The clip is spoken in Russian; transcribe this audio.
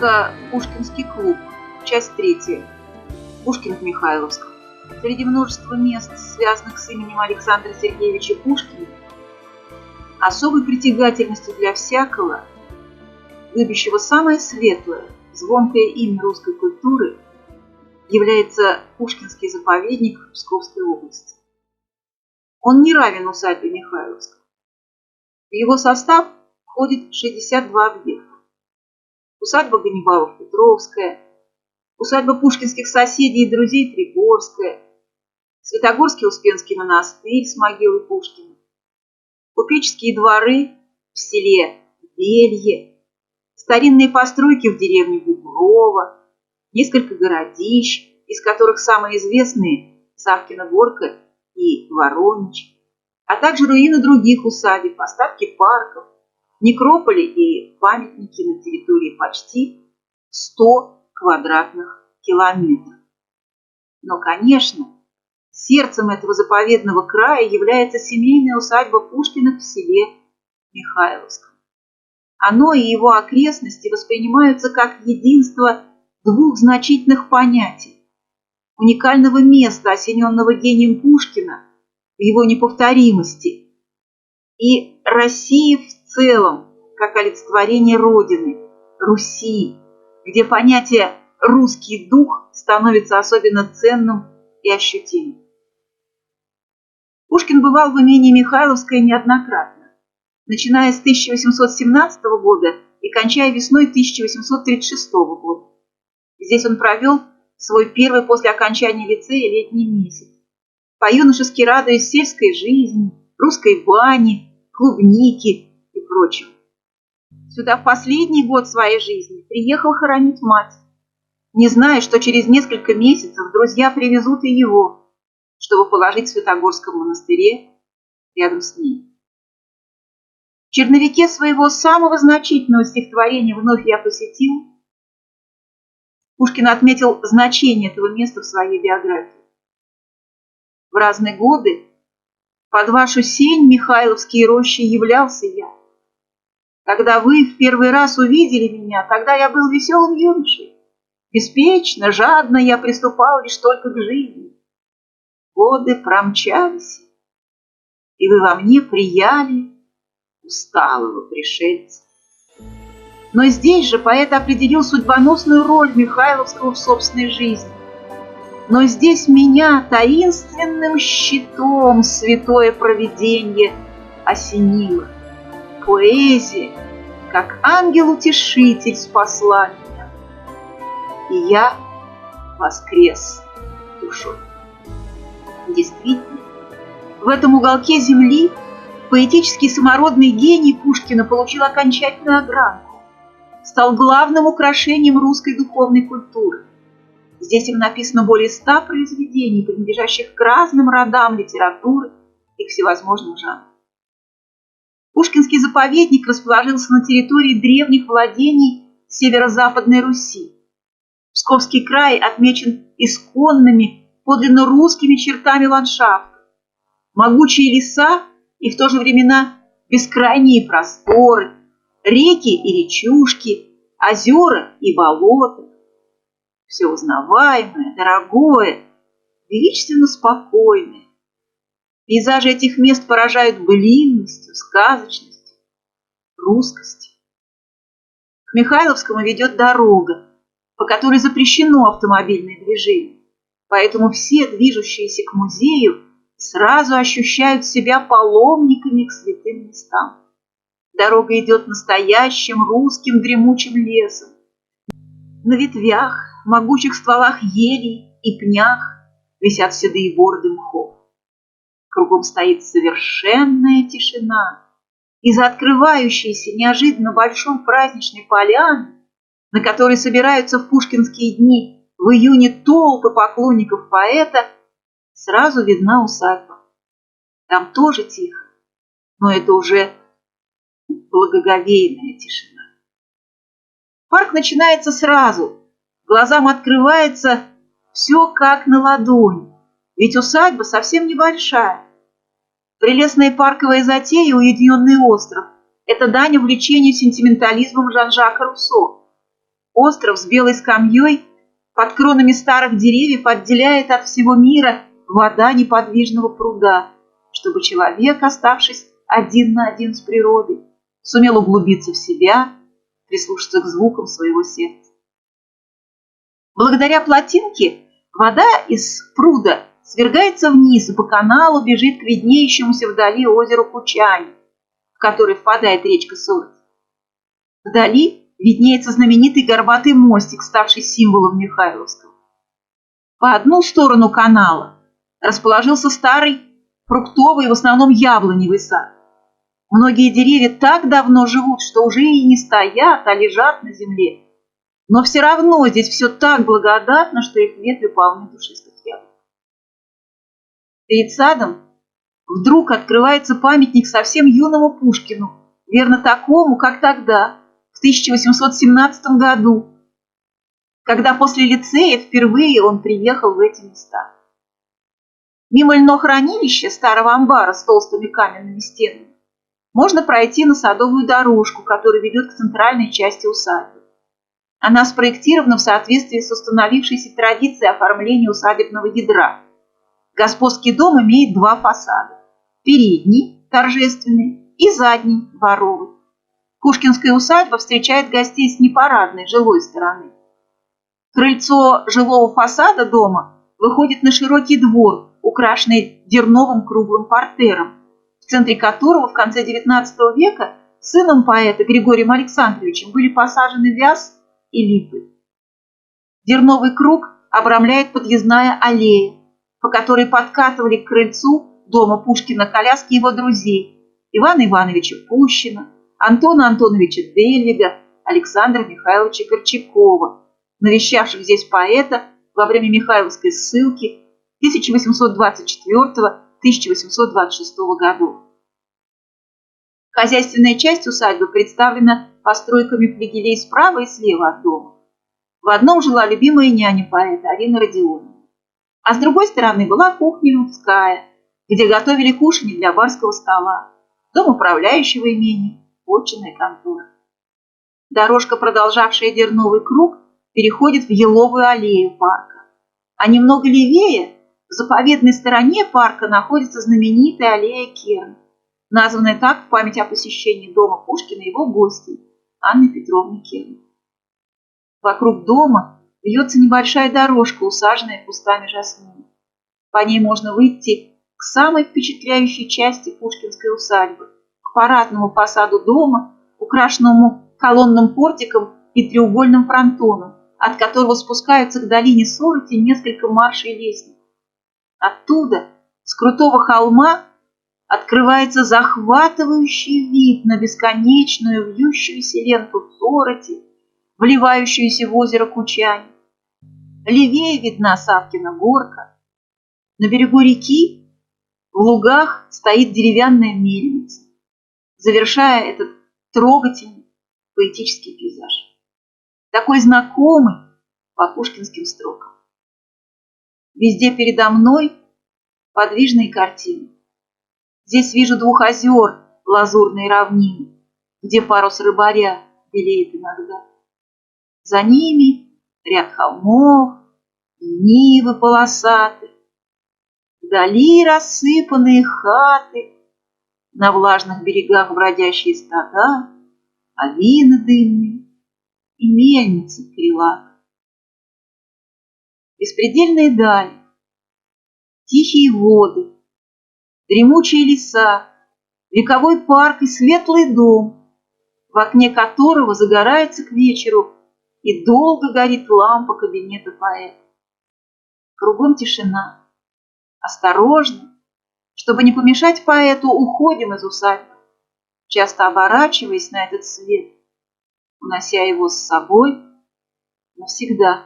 Книжка «Пушкинский клуб», часть 3. Пушкин в Михайловском. Среди множества мест, связанных с именем Александра Сергеевича Пушкина, особой притягательностью для всякого, любящего самое светлое, звонкое имя русской культуры, является Пушкинский заповедник в Псковской области. Он не равен усадьбе Михайловской. В его состав входит 62 объекта. Усадьба Ганнибалов-Петровская, усадьба пушкинских соседей и друзей Тригорская, Святогорский Успенский монастырь с могилой Пушкина, купеческие дворы в селе Велье, старинные постройки в деревне Бугрово, несколько городищ, из которых самые известные Савкина Горка и Воронич, а также руины других усадеб, остатки парков, некрополи и памятники на территории почти 100 квадратных километров. Но, конечно, сердцем этого заповедного края является семейная усадьба Пушкиных в селе Михайловском. Оно и его окрестности воспринимаются как единство двух значительных понятий: уникального места, осененного гением Пушкина в его неповторимости, и России в целом, как олицетворение Родины, Руси, где понятие «русский дух» становится особенно ценным и ощутимым. Пушкин бывал в имении Михайловское неоднократно, начиная с 1817 года и кончая весной 1836 года. Здесь он провел свой первый после окончания лицея летний месяц, по-юношески радуясь сельской жизни, русской бане, клубнике и прочим. Сюда в последний год своей жизни приехал хоронить мать, не зная, что через несколько месяцев друзья привезут и его, чтобы положить в Святогорском монастыре рядом с ней. В черновике своего самого значительного стихотворения «Вновь я посетил» Пушкин отметил значение этого места в своей биографии. В разные годы под вашу сень, Михайловские рощи, являлся я. Когда вы в первый раз увидели меня, тогда я был веселым юношей. Беспечно, жадно я приступал лишь только к жизни. Годы промчались, и вы во мне прияли усталого пришельца. Но здесь же поэт определил судьбоносную роль Михайловского в собственной жизни. Но здесь меня таинственным щитом святое провиденье осенило. Поэзия, как ангел-утешитель, спасла меня, и я воскрес душой. Действительно, в этом уголке земли поэтический самородный гений Пушкина получил окончательную огранку, стал главным украшением русской духовной культуры. Здесь им написано более 100 произведений, принадлежащих к разным родам литературы и всевозможным жанрам. Пушкинский заповедник расположился на территории древних владений северо-западной Руси. Псковский край отмечен исконными, подлинно русскими чертами ландшафта. Могучие леса и в то же время бескрайние просторы, реки и речушки, озера и болота. Все узнаваемое, дорогое, величественно спокойное. Пейзажи этих мест поражают былинностью, сказочностью, русскостью. К Михайловскому ведет дорога, по которой запрещено автомобильное движение, поэтому все, движущиеся к музею, сразу ощущают себя паломниками к святым местам. Дорога идет настоящим русским дремучим лесом. На ветвях, могучих стволах елей и пнях висят седые бороды мхов. Кругом стоит совершенная тишина, и за открывающейся неожиданно большой праздничной поляны, на которой собираются в пушкинские дни в июне толпы поклонников поэта, сразу видна усадьба. Там тоже тихо, но это уже благоговейная тишина. Парк начинается сразу, глазам открывается все как на ладони, ведь усадьба совсем небольшая. Прелестная парковая затея, уединенный остров – это дань увлечению сентиментализмом Жан-Жака Руссо. Остров с белой скамьей под кронами старых деревьев отделяет от всего мира вода неподвижного пруда, чтобы человек, оставшись один на один с природой, сумел углубиться в себя, прислушаться к звукам своего сердца. Благодаря плотинке вода из пруда свергается вниз и по каналу бежит к виднеющемуся вдали озеру Кучани, в который впадает речка Сорти. Вдали виднеется знаменитый горбатый мостик, ставший символом Михайловского. По одну сторону канала расположился старый фруктовый, в основном яблоневый сад. Многие деревья так давно живут, что уже и не стоят, а лежат на земле. Но все равно здесь все так благодатно, что их ветви полны душистых яблок. Перед садом вдруг открывается памятник совсем юному Пушкину, верно такому, как тогда, в 1817 году, когда после лицея впервые он приехал в эти места. Мимо льнохранилища, старого амбара с толстыми каменными стенами, можно пройти на садовую дорожку, которая ведет к центральной части усадьбы. Она спроектирована в соответствии с установившейся традицией оформления усадебного ядра. Господский дом имеет два фасада. Передний, торжественный, и задний, дворовый. Пушкинская усадьба встречает гостей с непарадной жилой стороны. Крыльцо жилого фасада дома выходит на широкий двор, украшенный дерновым круглым партером, в центре которого в конце XIX века сыном поэта Григорием Александровичем были посажены вяз и липы. Дерновый круг обрамляет подъездная аллея, по которой подкатывали к крыльцу дома Пушкина коляски его друзей Ивана Ивановича Пущина, Антона Антоновича Деллига, Александра Михайловича Горчакова, навещавших здесь поэта во время Михайловской ссылки 1824-1826 годов. Хозяйственная часть усадьбы представлена постройками флигелей справа и слева от дома. В одном жила любимая няня поэта Арина Родионовна, а с другой стороны была кухня людская, где готовили кушанье для барского стола, дом управляющего имения, вотчинная контора. Дорожка, продолжавшая дерновый круг, переходит в еловую аллею парка, а немного левее, в заповедной стороне парка, находится знаменитая аллея Керн, названная так в память о посещении дома Пушкина его гостей Анны Петровны Керн. Вокруг дома вьется небольшая дорожка, усаженная кустами жасмина. По ней можно выйти к самой впечатляющей части Пушкинской усадьбы, к парадному фасаду дома, украшенному колонным портиком и треугольным фронтоном, от которого спускаются к долине Сороти несколько маршей лестниц. Оттуда, с крутого холма, открывается захватывающий вид на бесконечную вьющуюся ленту Сороти, вливающуюся в озеро Кучань. Левее видна Савкина горка. На берегу реки в лугах стоит деревянная мельница, завершая этот трогательный поэтический пейзаж, такой знакомый по пушкинским строкам. Везде передо мной подвижные картины. Здесь вижу двух озер лазурной равнины, где парус рыбаря белеет иногда. За ними ряд холмов, нивы полосаты, вдали рассыпанные хаты, на влажных берегах бродящие стада, авины дымные и мельницы крилатые. Беспредельные дали, тихие воды, дремучие леса, вековой парк и светлый дом, в окне которого загорается к вечеру и долго горит лампа кабинета поэта. Кругом тишина. Осторожно, чтобы не помешать поэту, уходим из усадьбы, часто оборачиваясь на этот свет, унося его с собой навсегда.